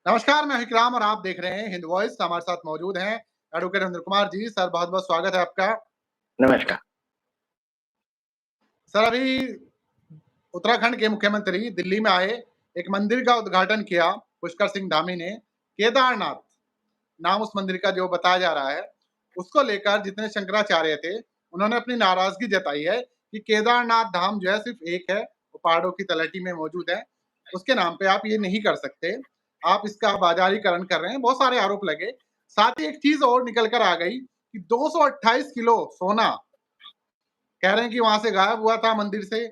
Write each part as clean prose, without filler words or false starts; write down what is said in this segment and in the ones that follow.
नमस्कार, मैं विक्राम और आप देख रहे हैं हिंद वॉइस। हमारे साथ मौजूद हैं एडवोकेट इंद्र कुमार जी। सर, बहुत-बहुत स्वागत है आपका। नमस्कार। सर, अभी उत्तराखंड के मुख्यमंत्री दिल्ली में आए, एक मंदिर का उद्घाटन किया पुष्कर सिंह धामी ने। केदारनाथ नाम उस मंदिर का जो बताया जा रहा है, उसको लेकर जितने शंकराचार्य थे, उन्होंने अपनी नाराज़गी जताई है कि केदारनाथ धाम जो है सिर्फ़ एक है, वो पहाड़ों की तलहटी में मौजूद है। उसके नाम पे आप ये नहीं कर सकते। आप इसका बाज़ारीकरण कर रहे हैं, बहुत सारे आरोप लगे। साथ ही एक चीज़ और निकल कर आ गई कि 228 किलो सोना कह रहे हैं कि वहाँ से गायब हुआ था मंदिर से,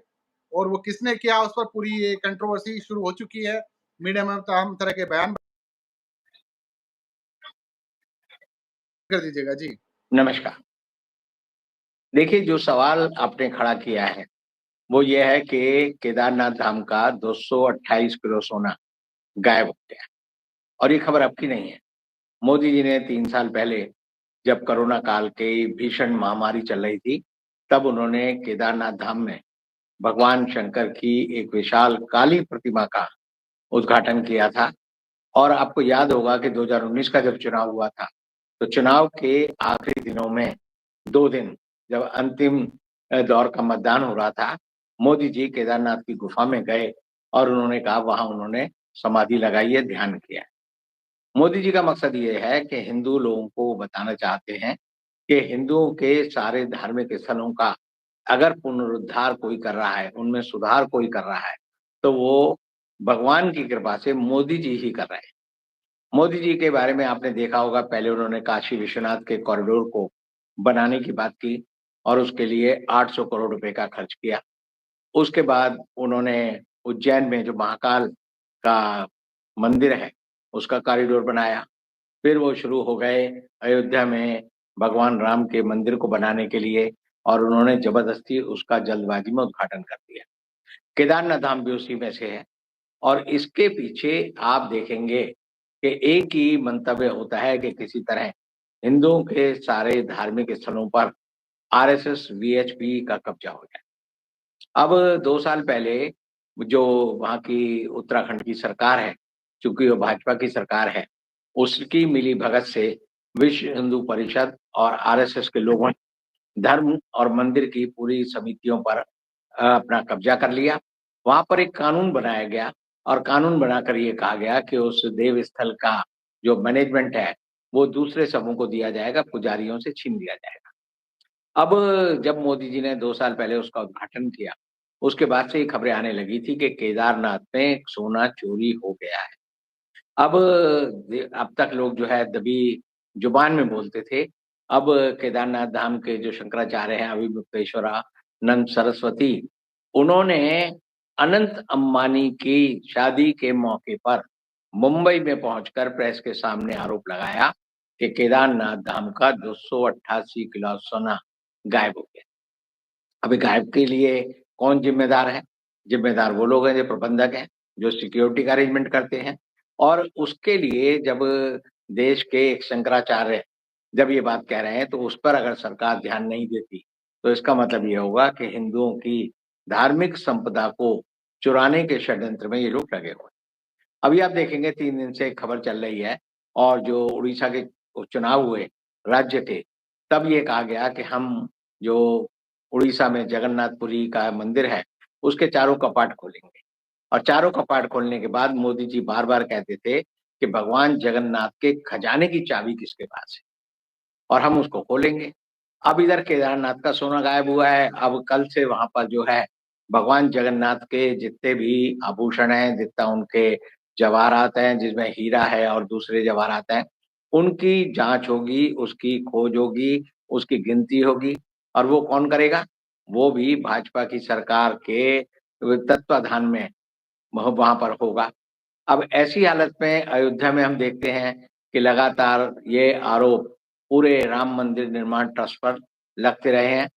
और वो किसने किया उस पर पूरी ये कंट्रोवर्सी शुरू हो चुकी है। मीडिया में तमाम तरह के बयान कर दीजिएगा। जी। नमस्कार। देखिए, जो सवाल आपने खड़ा किया है, वो ये है कि केदारनाथ धाम का 228 किलो सोना गायब हो गया और ये खबर अब की नहीं है। मोदी जी ने 3 साल पहले जब कोरोना काल की भीषण महामारी चल रही थी, तब उन्होंने केदारनाथ धाम में भगवान शंकर की एक विशाल काली प्रतिमा का उद्घाटन किया था और आपको याद होगा कि 2019 का जब चुनाव हुआ था, तो चुनाव के आखिरी दिनों में 2 दिन जब अंतिम दौर का मतदान हो रहा था, मोदी जी केदारनाथ की गुफा में गए और उन्होंने कहा वहाँ उन्होंने समाधि लगाई है, ध्यान किया है। मोदी जी का मकसद ये है कि हिंदू लोगों को बताना चाहते हैं कि हिंदुओं के सारे धार्मिक स्थलों का अगर पुनरुद्धार कोई कर रहा है, उनमें सुधार कोई कर रहा है, तो वो भगवान की कृपा से मोदी जी ही कर रहे हैं। मोदी जी के बारे में आपने देखा होगा, पहले उन्होंने काशी विश्वनाथ के कॉरिडोर को बनाने की बात की और उसके लिए 800 करोड़ रुपए का खर्च किया। उसके बाद उन्होंने उज्जैन में जो महाकाल का मंदिर है, उसका कॉरिडोर बनाया। फिर वो शुरू हो गए अयोध्या में भगवान राम के मंदिर को बनाने के लिए और उन्होंने ज़बरदस्ती उसका जल्दबाजी में उद्घाटन कर दिया। केदारनाथ धाम भी उसी में से है और इसके पीछे आप देखेंगे कि एक ही मंतव्य होता है कि किसी तरह हिंदुओं के सारे धार्मिक स्थलों पर आरएसएस, वीएचपी का कब्जा हो जाए। अब 2 साल पहले जो वहाँ की उत्तराखंड की सरकार है, चूँकि वो भाजपा की सरकार है, उसकी मिलीभगत से विश्व हिंदू परिषद और आरएसएस के लोगों ने धर्म और मंदिर की पूरी समितियों पर अपना कब्जा कर लिया। वहाँ पर एक कानून बनाया गया और कानून बनाकर ये कहा गया कि उस देव स्थल का जो मैनेजमेंट है, वो दूसरे समूह को दिया जाएगा, पुजारियों से छीन लिया जाएगा। अब जब मोदी जी ने 2 साल पहले उसका उद्घाटन किया, उसके बाद से ये खबरें आने लगी थी कि केदारनाथ में सोना चोरी हो गया है। अब तक लोग जो है दबी जुबान में बोलते थे। अब केदारनाथ धाम के जो शंकराचार्य हैं, अभिमुक्तेश्वरानंद सरस्वती, उन्होंने अनंत अंबानी की शादी के मौके पर मुंबई में पहुंचकर प्रेस के सामने आरोप लगाया कि केदारनाथ धाम का 288 किलो सोना गायब हो गया। अभी गायब के लिए कौन ज़िम्मेदार है? ज़िम्मेदार वो लोग हैं जो प्रबंधक हैं, जो सिक्योरिटी का अरेंजमेंट करते हैं और उसके लिए जब देश के एक शंकराचार्य जब ये बात कह रहे हैं, तो उस पर अगर सरकार ध्यान नहीं देती, तो इसका मतलब ये होगा कि हिंदुओं की धार्मिक संपदा को चुराने के षड्यंत्र में ये लोग लगे हुए हैं। अभी आप देखेंगे 3 दिन से खबर चल रही है और जो उड़ीसा के चुनाव हुए राज्य के, तब ये कहा गया कि हम जो उड़ीसा में जगन्नाथपुरी का मंदिर है, उसके चारों कपाट खोलेंगे और चारों कपाट खोलने के बाद मोदी जी बार-बार कहते थे कि भगवान जगन्नाथ के खजाने की चाबी किसके पास है और हम उसको खोलेंगे। अब इधर केदारनाथ का सोना गायब हुआ है, अब कल से वहाँ पर जो है भगवान जगन्नाथ के जितने भी आभूषण हैं, जितना उनके जवाहरात हैं, जिसमें हीरा है और दूसरे जवाहरात हैं, उनकी जाँच होगी, उसकी खोज होगी, उसकी गिनती होगी और वो कौन करेगा? वो भी भाजपा की सरकार के तत्वाधान में वहाँ पर होगा। अब ऐसी हालत में अयोध्या में हम देखते हैं कि लगातार ये आरोप पूरे राम मंदिर निर्माण ट्रस्ट पर लगते रहे हैं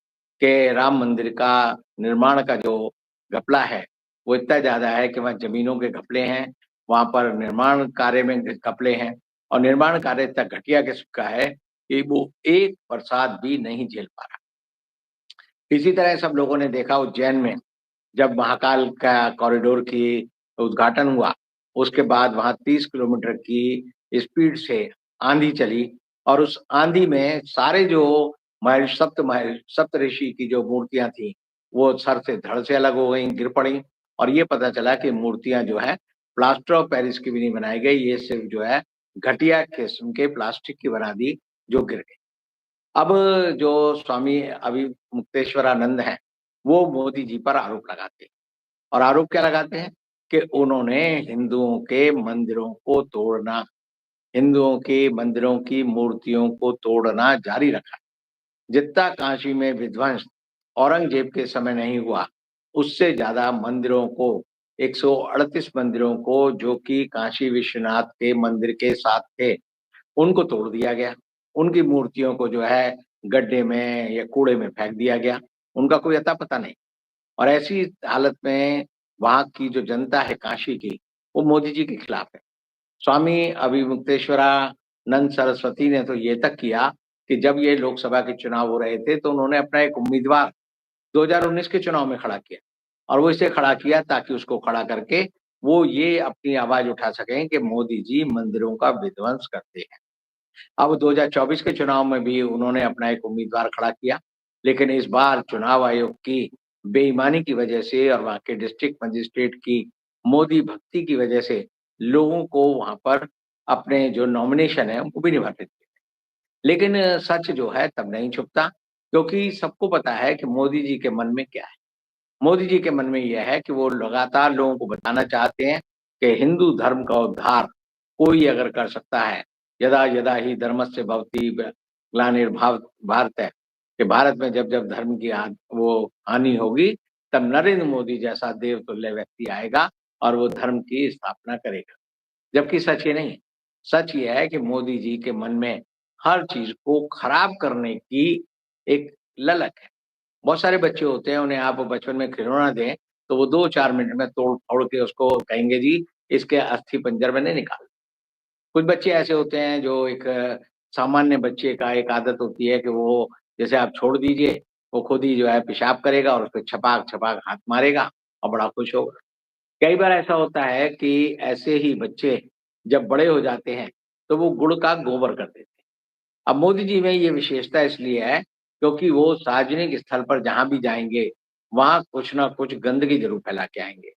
कि राम मंदिर का निर्माण का जो घपला है, वो इतना ज़्यादा है कि वहाँ ज़मीनों के घपले हैं, वहाँ पर निर्माण कार्य में घपले हैं और निर्माण कार्य इतना घटिया किस्म का है कि वो एक बरसात भी नहीं झेल पा रहा। इसी तरह सब लोगों ने देखा उज्जैन में जब महाकाल का कॉरिडोर की उद्घाटन हुआ, उसके बाद वहां 30 किलोमीटर की स्पीड से आंधी चली और उस आंधी में सारे जो सप्त ऋषि की जो मूर्तियां थी वो सर से धड़ से अलग हो गई, गिर पड़ी। और ये पता चला कि मूर्तियां जो है प्लास्टर ऑफ पेरिस की भी नहीं बनाई गई, ये सिर्फ जो है घटिया किस्म के प्लास्टिक की बना दी जो गिर गई। अब जो स्वामी अभी मुक्तेश्वरानंद हैं वो मोदी जी पर आरोप लगाते हैं। और आरोप क्या लगाते हैं कि उन्होंने हिंदुओं के मंदिरों को तोड़ना, हिंदुओं के मंदिरों की मूर्तियों को तोड़ना जारी रखा। जितना काशी में विध्वंस औरंगजेब के समय नहीं हुआ, उससे ज्यादा मंदिरों को, 138 मंदिरों को जो कि काशी विश्वनाथ के मंदिर के साथ थे, उनको तोड़ दिया गया। उनकी मूर्तियों को जो है गड्ढे में या कूड़े में फेंक दिया गया, उनका कोई अता पता नहीं। और ऐसी हालत में वहां की जो जनता है काशी की, वो मोदी जी के खिलाफ है। स्वामी अभिमुक्तेश्वरानंद सरस्वती ने तो ये तक किया कि जब ये लोकसभा के चुनाव हो रहे थे तो उन्होंने अपना एक उम्मीदवार 2019 के चुनाव में खड़ा किया। और वो इसे खड़ा किया ताकि उसको खड़ा करके वो ये अपनी आवाज उठा सकें कि मोदी जी मंदिरों का विध्वंस करते हैं। अब 2024 के चुनाव में भी उन्होंने अपना एक उम्मीदवार खड़ा किया, लेकिन इस बार चुनाव आयोग की बेईमानी की वजह से और वहां के डिस्ट्रिक्ट मजिस्ट्रेट की मोदी भक्ति की वजह से लोगों को वहां पर अपने जो नॉमिनेशन है वो भी नहीं भरने दिए। लेकिन सच जो है तब नहीं छुपता, क्योंकि सबको पता है कि मोदी जी के मन में क्या है। मोदी जी के मन में यह है कि वो लगातार लोगों को बताना चाहते हैं कि हिंदू धर्म का उद्धार कोई अगर कर सकता है, यदा यदा ही धर्मस्य भवति ग्लानिर्भाव भारत है, कि भारत में जब जब धर्म की वो हानि होगी तब नरेंद्र मोदी जैसा देवतुल्य व्यक्ति आएगा और वो धर्म की स्थापना करेगा। जबकि सच ये नहीं है। सच ये है कि मोदी जी के मन में हर चीज को खराब करने की एक ललक है। बहुत सारे बच्चे होते हैं, उन्हें आप बचपन में खिलौना दें तो वो 2-4 मिनट में तोड़ फोड़ के उसको कहेंगे जी इसके अस्थि पंजर में नहीं निकाल। कुछ बच्चे ऐसे होते हैं जो एक सामान्य बच्चे का एक आदत होती है कि वो जैसे आप छोड़ दीजिए, वो खुद ही जो है पेशाब करेगा और उस पे छपाक छपाक हाथ मारेगा और बड़ा खुश होगा। कई बार ऐसा होता है कि ऐसे ही बच्चे जब बड़े हो जाते हैं तो वो गुड़ का गोबर कर देते हैं। अब मोदी जी में ये विशेषता इसलिए है क्योंकि वो सार्वजनिक स्थल पर जहां भी जाएंगे वहां कुछ ना कुछ गंदगी जरूर फैला के आएंगे।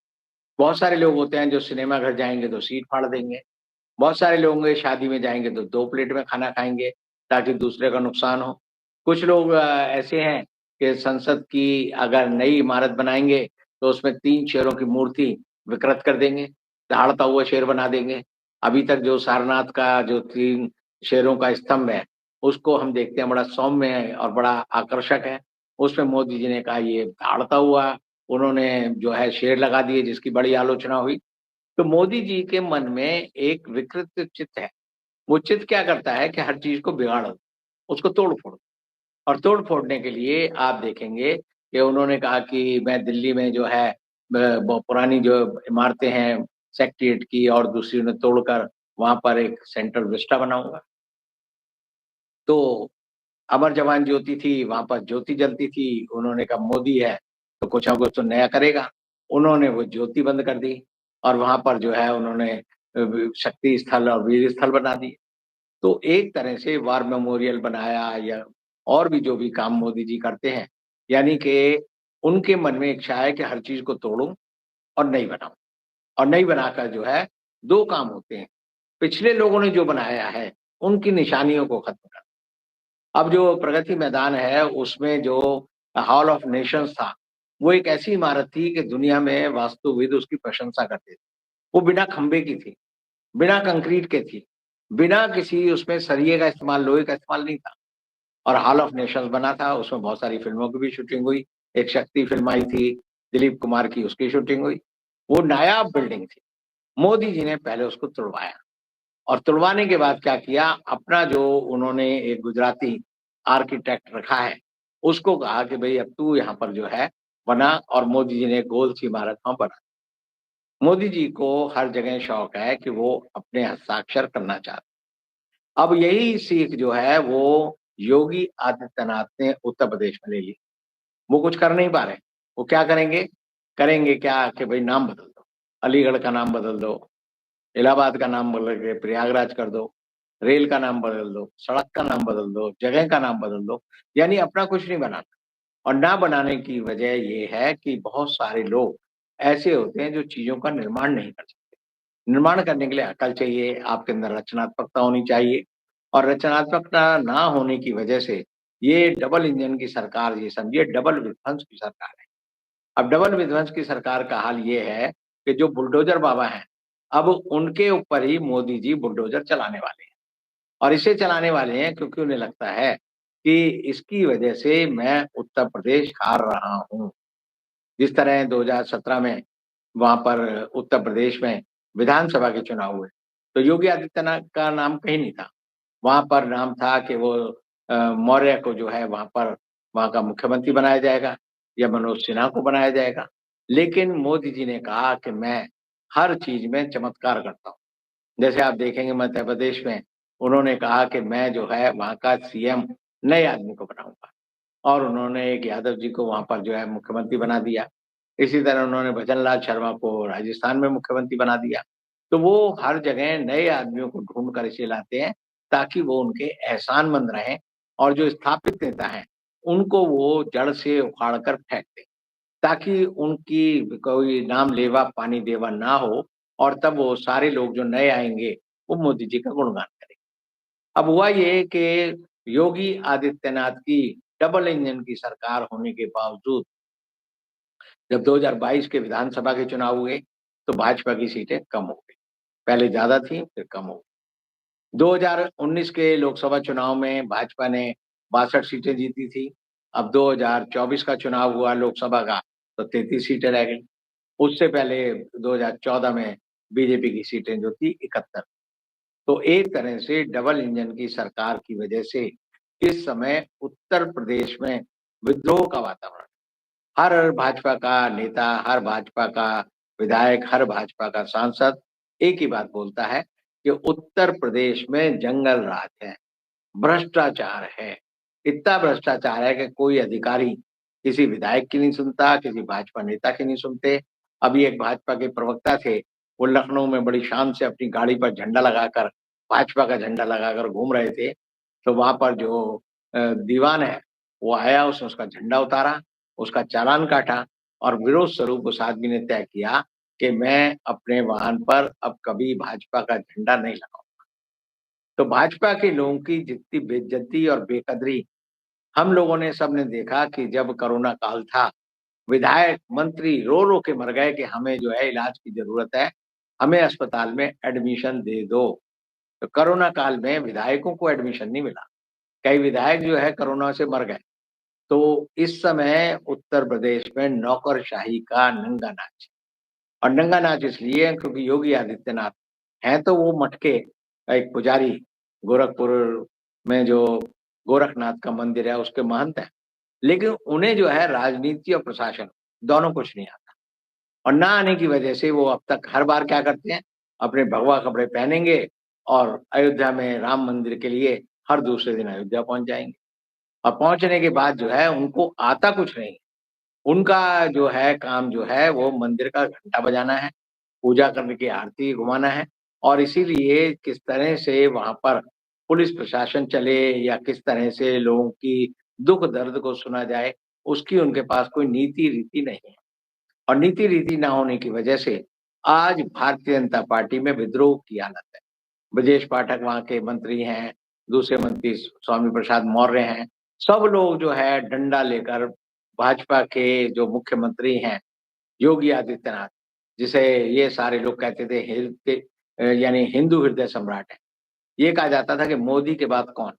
बहुत सारे लोग होते हैं जो सिनेमा घर जाएंगे तो सीट फाड़ देंगे। बहुत सारे लोग होंगे शादी में जाएंगे तो 2 प्लेट में खाना खाएंगे ताकि दूसरे का नुकसान हो। कुछ लोग ऐसे हैं कि संसद की अगर नई इमारत बनाएंगे तो उसमें 3 शेरों की मूर्ति विकृत कर देंगे, दहाड़ता हुआ शेर बना देंगे। अभी तक जो सारनाथ का जो 3 शेरों का स्तंभ है, उसको हम देखते हैं बड़ा सौम्य है और बड़ा आकर्षक है। उसमें मोदी जी ने कहा ये दहाड़ता हुआ उन्होंने जो है शेर लगा दिए, जिसकी बड़ी आलोचना हुई। तो मोदी जी के मन में एक विकृत चित्त है। वो चित्त क्या करता है कि हर चीज को बिगाड़ दो, उसको तोड़ फोड़। और तोड़ फोड़ने के लिए आप देखेंगे कि उन्होंने कहा कि मैं दिल्ली में जो है पुरानी जो इमारतें हैं सेक्रेटेरिएट की और दूसरी उन्हें तोड़कर वहां पर एक सेंट्रल विस्टा बनाऊंगा। तो अमर जवान ज्योति थी, वहां पर ज्योति जलती थी, उन्होंने कहा मोदी है तो कुछ ना कुछ तो नया करेगा। उन्होंने वो ज्योति बंद कर दी और वहां पर जो है उन्होंने शक्ति स्थल और वीर स्थल बना दिए। तो एक तरह से वार मेमोरियल बनाया या और भी जो भी काम मोदी जी करते हैं, यानी कि उनके मन में इच्छा है कि हर चीज को तोड़ूं और नई बनाऊं। और नई बनाकर जो है 2 काम होते हैं, पिछले लोगों ने जो बनाया है उनकी निशानियों को खत्म कर। अब जो प्रगति मैदान है उसमें जो हॉल ऑफ नेशंस था, वो एक ऐसी इमारत थी कि दुनिया में वास्तुविद उसकी प्रशंसा करते थे। वो बिना खंबे की थी, बिना कंक्रीट के थी, बिना किसी उसमें सरिये का इस्तेमाल, लोहे का इस्तेमाल नहीं था। और हॉल ऑफ नेशंस बना था, उसमें बहुत सारी फिल्मों की भी शूटिंग हुई। एक शक्ति फिल्म आई थी दिलीप कुमार की, उसकी शूटिंग हुई। वो नायाब बिल्डिंग थी। मोदी जी ने पहले उसको तुड़वाया और तुड़वाने के बाद क्या किया, अपना जो उन्होंने एक गुजराती आर्किटेक्ट रखा है उसको कहा कि भाई अब तू यहाँ पर जो है बना, और मोदी जी ने गोल सी इमारत वहां बना। मोदी जी को हर जगह शौक है कि वो अपने हस्ताक्षर करना चाहते। अब यही सीख जो है वो योगी आदित्यनाथ ने उत्तर प्रदेश में ले ली। वो कुछ कर नहीं पा रहे, वो क्या करेंगे, करेंगे क्या कि भाई नाम बदल दो, अलीगढ़ का नाम बदल दो, इलाहाबाद का नाम बदल के प्रयागराज कर दो, रेल का नाम बदल दो, सड़क का नाम बदल दो, जगह का नाम बदल दो, यानी अपना कुछ नहीं बनाना। और ना बनाने की वजह ये है कि बहुत सारे लोग ऐसे होते हैं जो चीजों का निर्माण नहीं कर सकते। निर्माण करने के लिए अकल चाहिए, आपके अंदर रचनात्मकता होनी चाहिए, और रचनात्मकता ना होने की वजह से ये डबल इंजन की सरकार, ये समझिए डबल विध्वंस की सरकार है। अब डबल विध्वंस की सरकार का हाल ये है कि जो बुलडोजर बाबा हैं, अब उनके ऊपर ही मोदी जी बुलडोजर चलाने वाले हैं। और इसे चलाने वाले हैं क्योंकि उन्हें लगता है कि इसकी वजह से मैं उत्तर प्रदेश हार रहा हूँ। जिस तरह 2017 में वहां पर उत्तर प्रदेश में विधानसभा के चुनाव हुए, तो योगी आदित्यनाथ का नाम कहीं नहीं था। वहां पर नाम था कि वो मौर्य को जो है वहां का मुख्यमंत्री बनाया जाएगा या मनोज सिन्हा को बनाया जाएगा। लेकिन मोदी जी ने कहा कि मैं हर चीज में चमत्कार करता हूँ। जैसे आप देखेंगे मध्य प्रदेश में उन्होंने कहा कि मैं जो है वहां का सीएम नए आदमी को बनाऊंगा, और उन्होंने एक यादव जी को वहां पर जो है मुख्यमंत्री बना दिया। इसी तरह उन्होंने भजन लाल शर्मा को राजस्थान में मुख्यमंत्री बना दिया। तो वो हर जगह नए आदमियों को ढूंढ कर इसे लाते हैं ताकि वो उनके एहसानमंद रहें, और जो स्थापित नेता हैं उनको वो जड़ से उखाड़ कर फेंक दें, ताकि उनकी कोई नाम लेवा पानी देवा ना हो, और तब वो सारे लोग जो नए आएंगे वो मोदी जी का गुणगान करेंगे। अब हुआ ये कि योगी आदित्यनाथ की डबल इंजन की सरकार होने के बावजूद जब 2022 के विधानसभा के चुनाव हुए तो भाजपा की सीटें कम हो गई। पहले ज्यादा थी, फिर कम हो गई। 2019 के लोकसभा चुनाव में भाजपा ने 62 सीटें जीती थी। अब 2024 का चुनाव हुआ लोकसभा का, तो 33 सीटें रह गई। उससे पहले 2014 में बीजेपी की सीटें जो थी 71। तो एक तरह से डबल इंजन की सरकार की वजह से इस समय उत्तर प्रदेश में विद्रोह का वातावरण, हर भाजपा का नेता, हर भाजपा का विधायक, हर भाजपा का सांसद एक ही बात बोलता है कि उत्तर प्रदेश में जंगल राज है, भ्रष्टाचार है। इतना भ्रष्टाचार है कि कोई अधिकारी किसी विधायक की नहीं सुनता, किसी भाजपा नेता की नहीं सुनते। अभी एक भाजपा के प्रवक्ता थे, वो लखनऊ में बड़ी शान से अपनी गाड़ी पर झंडा लगाकर, भाजपा का झंडा लगाकर घूम रहे थे। तो वहां पर जो दीवान है वो आया, उसने उसका झंडा उतारा, उसका चालान काटा, और विरोध स्वरूप उस आदमी ने तय किया कि मैं अपने वाहन पर अब कभी भाजपा का झंडा नहीं लगाऊंगा। तो भाजपा के लोगों की जितनी बेइज्जती और बेकदरी हम लोगों ने सबने देखा कि जब कोरोना काल था, विधायक मंत्री रो रो के मर गए कि हमें जो है इलाज की जरूरत है, हमें अस्पताल में एडमिशन दे दो। तो कोरोना काल में विधायकों को एडमिशन नहीं मिला, कई विधायक जो है कोरोना से मर गए। तो इस समय उत्तर प्रदेश में नौकरशाही का नंगा नाच, और नंगा नाच इसलिए क्योंकि योगी आदित्यनाथ हैं तो वो मटके एक पुजारी, गोरखपुर में जो गोरखनाथ का मंदिर है उसके महंत हैं, लेकिन उन्हें जो है राजनीति और प्रशासन दोनों कुछ नहीं आता। और ना आने की वजह से वो अब तक हर बार क्या करते हैं, अपने भगवा कपड़े पहनेंगे और अयोध्या में राम मंदिर के लिए हर दूसरे दिन अयोध्या पहुंच जाएंगे। और पहुंचने के बाद जो है उनको आता कुछ नहीं। उनका जो है काम जो है वो मंदिर का घंटा बजाना है, पूजा करने की आरती घुमाना है, और इसीलिए किस तरह से वहां पर पुलिस प्रशासन चले या किस तरह से लोगों की दुख दर्द को सुना जाए, उसकी उनके पास कोई नीति रीति नहीं है। और नीति रीति ना होने की वजह से आज भारतीय जनता पार्टी में विद्रोह की हालत है। ब्रजेश पाठक वहां के मंत्री हैं, दूसरे मंत्री स्वामी प्रसाद मौर्य हैं, सब लोग जो है डंडा लेकर भाजपा के जो मुख्यमंत्री हैं योगी आदित्यनाथ, जिसे ये सारे लोग कहते थे यानी हिंदू हृदय सम्राट है, ये कहा जाता था कि मोदी के बाद कौन,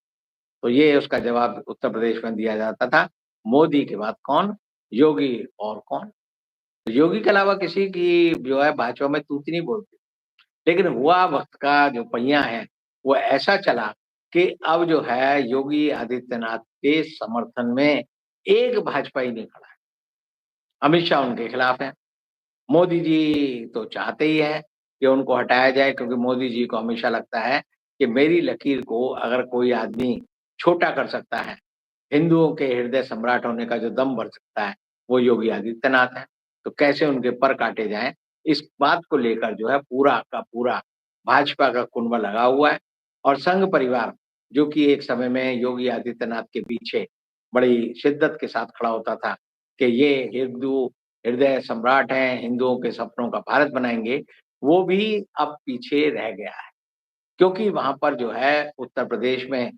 तो ये उसका जवाब उत्तर प्रदेश में दिया जाता था, मोदी के बाद कौन, योगी और कौन। तो योगी के अलावा किसी की जो है भाजपा में तूती नहीं बोलती। लेकिन हुआ वक्त का जो पहिया है वो ऐसा चला कि अब जो है योगी आदित्यनाथ के समर्थन में एक भाजपा ही नहीं खड़ा है। अमित शाह उनके खिलाफ है, मोदी जी तो चाहते ही है कि उनको हटाया जाए, क्योंकि मोदी जी को हमेशा लगता है कि मेरी लकीर को अगर कोई आदमी छोटा कर सकता है, हिंदुओं के हृदय सम्राट होने का जो दम भर सकता है वो योगी आदित्यनाथ है। तो कैसे उनके पर काटे जाएं, इस बात को लेकर जो है पूरा का पूरा भाजपा का कुनबा लगा हुआ है और संघ परिवार जो कि एक समय में योगी आदित्यनाथ के पीछे बड़ी शिद्दत के साथ खड़ा होता था कि ये हिंदू हृदय सम्राट हैं, हिंदुओं के सपनों का भारत बनाएंगे, वो भी अब पीछे रह गया है। क्योंकि वहां पर जो है उत्तर प्रदेश में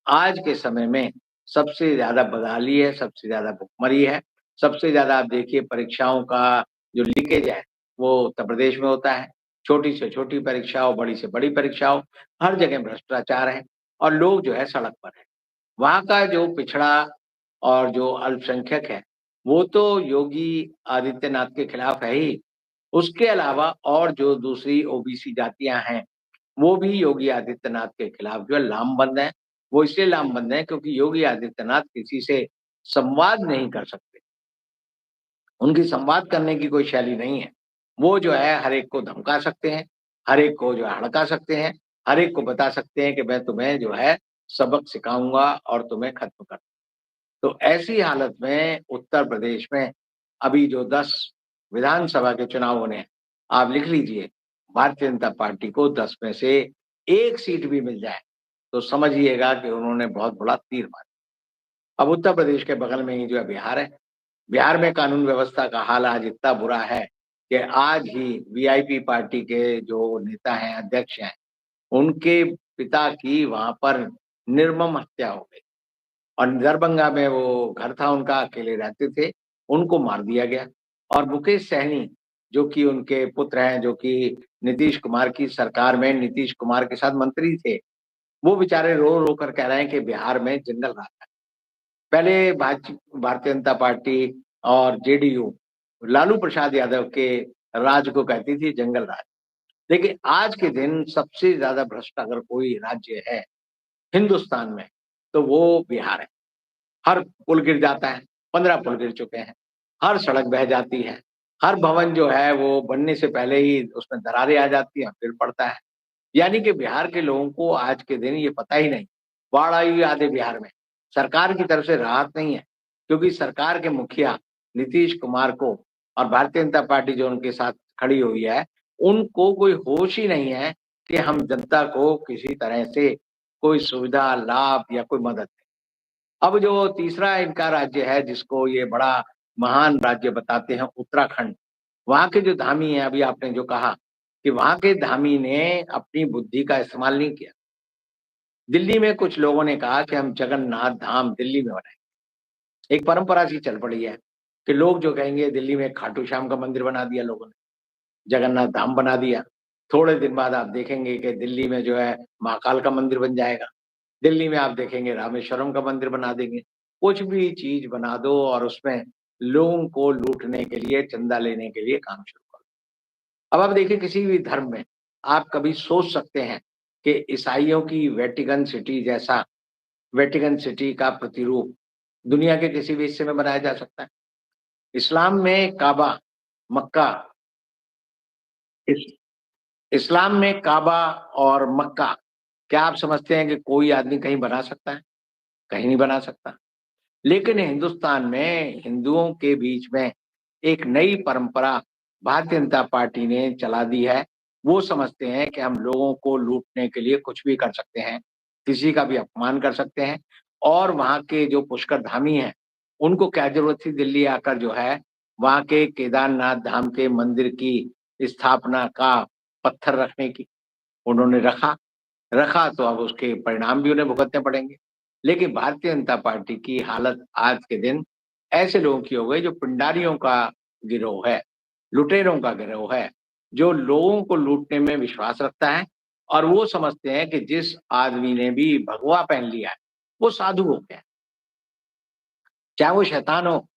आज के समय में सबसे ज्यादा बदहाली है, सबसे ज्यादा भुखमरी है, सबसे ज्यादा आप देखिए परीक्षाओं का जो लीकेज है वो उत्तर प्रदेश में होता है। छोटी से छोटी परीक्षाओं, बड़ी से बड़ी परीक्षाओं, हर जगह भ्रष्टाचार है और लोग जो है सड़क पर है। वहां का जो पिछड़ा और जो अल्पसंख्यक है वो तो योगी आदित्यनाथ के खिलाफ है ही, उसके अलावा और जो दूसरी ओबीसी जातियां हैं वो भी योगी आदित्यनाथ के खिलाफ जो है लामबंद है। वो इसलिए लामबंद है क्योंकि योगी आदित्यनाथ किसी से संवाद नहीं कर सकते, उनकी संवाद करने की कोई शैली नहीं है। वो जो है हर एक को धमका सकते हैं, हर एक को जो है हड़का सकते हैं, हर एक को बता सकते हैं कि मैं तुम्हें जो है सबक सिखाऊंगा और तुम्हें खत्म कर। तो ऐसी हालत में उत्तर प्रदेश में अभी जो 10 विधानसभा के चुनाव होने हैं, आप लिख लीजिए, भारतीय जनता पार्टी को 10 में से 1 सीट भी मिल जाए तो समझिएगा कि उन्होंने बहुत बड़ा तीर मारा। अब उत्तर प्रदेश के बगल में ही जो है बिहार है। बिहार में कानून व्यवस्था का हाल आज इतना बुरा है कि आज ही वीआईपी पार्टी के जो नेता हैं, अध्यक्ष हैं, उनके पिता की वहां पर निर्मम हत्या हो गई और दरभंगा में वो घर था उनका, अकेले रहते थे, उनको मार दिया गया। और मुकेश सहनी जो कि उनके पुत्र हैं, जो कि नीतीश कुमार की सरकार में नीतीश कुमार के साथ मंत्री थे, वो बेचारे रो रो कर कह रहे हैं कि बिहार में जंगल राज है। पहले भारतीय जनता पार्टी और जेडीयू लालू प्रसाद यादव के राज को कहती थी जंगल राज, लेकिन आज के दिन सबसे ज्यादा भ्रष्ट अगर कोई राज्य है हिंदुस्तान में तो वो बिहार है। हर पुल गिर जाता है, 15 पुल गिर चुके हैं, हर सड़क बह जाती है, हर भवन जो है वो बनने से पहले ही उसमें दरारें आ जाती हैं, फिर पड़ता है। यानी कि बिहार के लोगों को आज के दिन ये पता ही नहीं, बाढ़ आई हुई आधे बिहार में, सरकार की तरफ से राहत नहीं है, क्योंकि सरकार के मुखिया नीतीश कुमार को और भारतीय जनता पार्टी जो उनके साथ खड़ी हुई है, उनको कोई होश ही नहीं है कि हम जनता को किसी तरह से कोई सुविधा, लाभ या कोई मदद। अब जो तीसरा इनका राज्य है जिसको ये बड़ा महान राज्य बताते हैं, उत्तराखंड, वहां के जो धामी हैं, अभी आपने जो कहा कि वहां के धामी ने अपनी बुद्धि का इस्तेमाल नहीं किया। दिल्ली में कुछ लोगों ने कहा कि हम जगन्नाथ धाम दिल्ली में बनाएंगे। एक परंपरा सी चल पड़ी है कि लोग जो कहेंगे दिल्ली में खाटू श्याम का मंदिर बना दिया लोगों ने, जगन्नाथ धाम बना दिया। थोड़े दिन बाद आप देखेंगे कि दिल्ली में जो है महाकाल का मंदिर बन जाएगा, दिल्ली में आप देखेंगे रामेश्वरम का मंदिर बना देंगे। कुछ भी चीज बना दो और उसमें लोगों को लूटने के लिए, चंदा लेने के लिए काम शुरू करो। अब आप देखिए किसी भी धर्म में आप कभी सोच सकते हैं कि ईसाइयों की वेटिकन सिटी जैसा, वेटिकन सिटी का प्रतिरूप दुनिया के किसी भी हिस्से में बनाया जा सकता है? इस्लाम में काबा, मक्का, इस इस्लाम में काबा और मक्का, क्या आप समझते हैं कि कोई आदमी कहीं बना सकता है? कहीं नहीं बना सकता। लेकिन हिंदुस्तान में हिंदुओं के बीच में एक नई परंपरा भारतीय जनता पार्टी ने चला दी है। वो समझते हैं कि हम लोगों को लूटने के लिए कुछ भी कर सकते हैं, किसी का भी अपमान कर सकते हैं। और वहाँ के जो पुष्कर धामी हैं, उनको क्या जरूरत थी दिल्ली आकर जो है वहाँ के केदारनाथ धाम के मंदिर की स्थापना का पत्थर रखने की? उन्होंने रखा, रखा तो अब उसके परिणाम भी उन्हें भुगतने पड़ेंगे। लेकिन भारतीय जनता पार्टी की हालत आज के दिन ऐसे लोगों की हो गई जो पिंडारियों का गिरोह है, लुटेरों का गिरोह है, जो लोगों को लूटने में विश्वास रखता है और वो समझते हैं कि जिस आदमी ने भी भगवा पहन लिया है वो साधु हो गया, चाहे वो शैतान हो।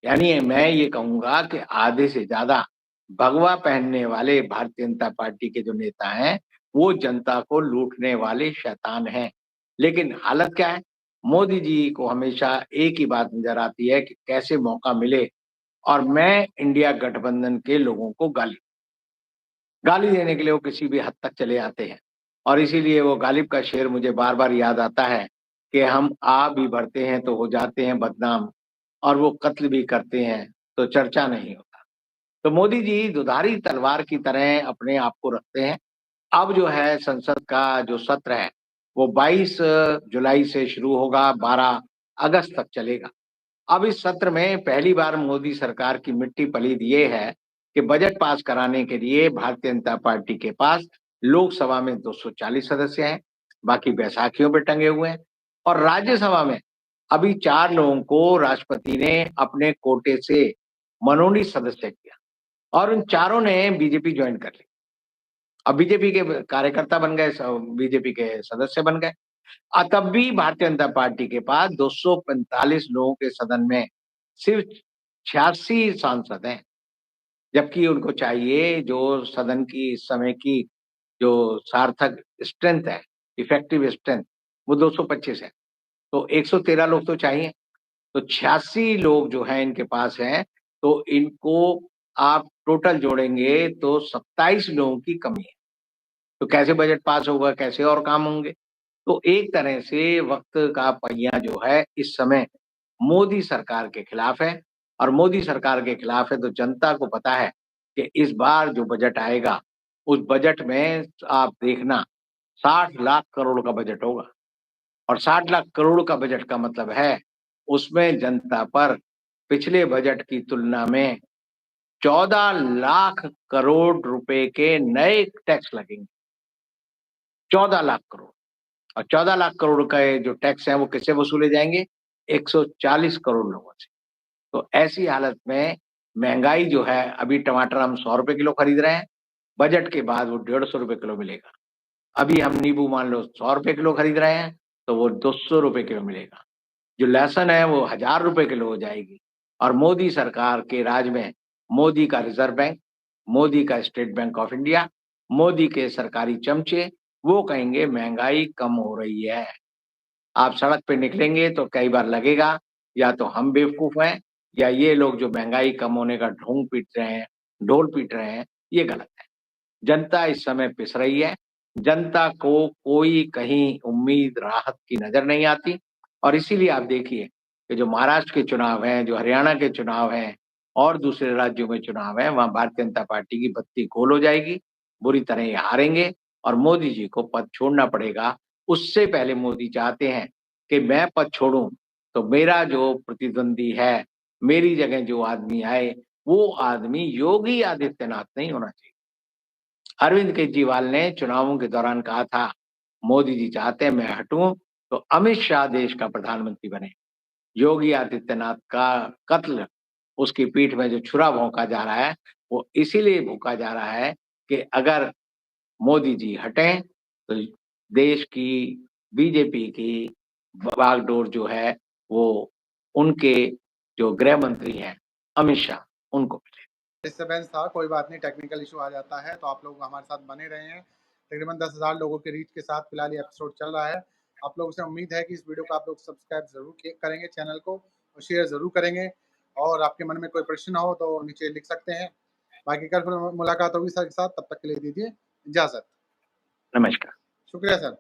यानी मैं ये कहूंगा कि आधे से ज्यादा भगवा पहनने वाले भारतीय जनता पार्टी के जो नेता हैं वो जनता को लूटने वाले शैतान हैं। लेकिन हालत क्या है? मोदी जी को हमेशा एक ही बात नजर आती है कि कैसे मौका मिले और मैं इंडिया गठबंधन के लोगों को गाली गाली देने के लिए वो किसी भी हद तक चले आते हैं। और इसीलिए वो गालिब का शेर मुझे बार बार याद आता है कि हम आ भी बढ़ते हैं तो हो जाते हैं बदनाम, और वो कत्ल भी करते हैं तो चर्चा नहीं होता। तो मोदी जी दुधारी तलवार की तरह अपने आप को रखते हैं अब जो है संसद का जो सत्र है वो 22 जुलाई से शुरू होगा, 12 अगस्त तक चलेगा। अब इस सत्र में पहली बार मोदी सरकार की मिट्टी पलीद ये है कि बजट पास कराने के लिए भारतीय जनता पार्टी के पास लोकसभा में 240 सदस्य हैं, बाकी बैसाखियों पे टंगे हुए हैं। और राज्यसभा में अभी 4 लोगों को राष्ट्रपति ने अपने कोटे से मनोनीत सदस्य किया और उन चारों ने बीजेपी ज्वाइन कर ली। अब बीजेपी के कार्यकर्ता बन गए, बीजेपी के सदस्य बन गए। तब भी भारतीय जनता पार्टी के पास 245 लोगों के सदन में सिर्फ 86 सांसद हैं, जबकि उनको चाहिए जो सदन की इस समय की जो सार्थक स्ट्रेंथ है, इफेक्टिव स्ट्रेंथ, वो 225 है। तो 113 लोग तो चाहिए, तो 86 लोग जो हैं इनके पास हैं, तो इनको आप टोटल जोड़ेंगे तो 27 लोगों की कमी है। तो कैसे बजट पास होगा, कैसे और काम होंगे? तो एक तरह से वक्त का पहिया जो है इस समय मोदी सरकार के खिलाफ है, और मोदी सरकार के खिलाफ है तो जनता को पता है कि इस बार जो बजट आएगा उस बजट में आप देखना 60 लाख करोड़ का बजट होगा। और 60 लाख करोड़ का बजट का मतलब है उसमें जनता पर पिछले बजट की तुलना में 14 लाख करोड़ रुपए के नए टैक्स लगेंगे। 14 लाख करोड़। और 14 लाख करोड़ का जो टैक्स है वो किससे वसूले जाएंगे? 140 करोड़ लोगों से। तो ऐसी हालत में महंगाई जो है, अभी टमाटर हम 100 रुपए किलो खरीद रहे हैं, बजट के बाद वो 150 रुपए किलो मिलेगा। अभी हम नींबू मान लो 100 रुपए किलो खरीद रहे हैं तो वो 200 रुपए किलो मिलेगा। जो लहसुन है वो 1000 रुपए किलो हो जाएगी। और मोदी सरकार के राज में मोदी का रिजर्व बैंक, मोदी का state bank of India, Modi के सरकारी चमचे वो कहेंगे महंगाई कम हो रही है। आप सड़क पे निकलेंगे तो कई बार लगेगा या तो हम बेवकूफ हैं या ये लोग जो महंगाई कम होने का ढोंग पीट रहे हैं, ढोल पीट रहे हैं, ये गलत है। जनता इस समय पिस रही है। जनता को कोई कहीं उम्मीद राहत की नजर नहीं आती। और इसीलिए आप देखिए कि जो महाराष्ट्र के चुनाव हैं, जो हरियाणा के चुनाव हैं और दूसरे राज्यों में चुनाव हैं, वहां भारतीय जनता पार्टी की बत्ती गोल हो जाएगी, बुरी तरह ये हारेंगे और मोदी जी को पद छोड़ना पड़ेगा। उससे पहले मोदी चाहते हैं कि मैं पद छोड़ूं तो मेरा जो प्रतिद्वंदी है, मेरी जगह जो आदमी आए, वो आदमी योगी आदित्यनाथ नहीं होना चाहिए। अरविंद केजरीवाल ने चुनावों के दौरान कहा था मोदी जी चाहते हैं मैं हटूं तो अमित शाह देश का प्रधानमंत्री बने। योगी आदित्यनाथ का कत्ल, उसकी पीठ में जो छुरा भोंका जा रहा है वो इसीलिए भोंका जा रहा है कि अगर मोदी जी हटें तो देश की बीजेपी की बागडोर जो है वो उनके जो गृह मंत्री हैं अमित शाह, उनको मिले। डिस्टर्बेंस था, कोई बात नहीं, टेक्निकल इशू आ जाता है, तो आप लोग हमारे साथ बने रहे हैं। तकरीबन 10,000 लोगों के रीच के साथ फिलहाल ये एपिसोड चल रहा है। आप लोगों से उम्मीद है कि इस वीडियो को आप लोग सब्सक्राइब जरूर करेंगे चैनल को, और शेयर जरूर करेंगे। और आपके मन में कोई प्रश्न हो तो नीचे लिख सकते हैं। बाकी कल फिर मुलाकात होगी सर के साथ, तब तक के लिए दीजिए इजाजत। नमस्कार। शुक्रिया सर।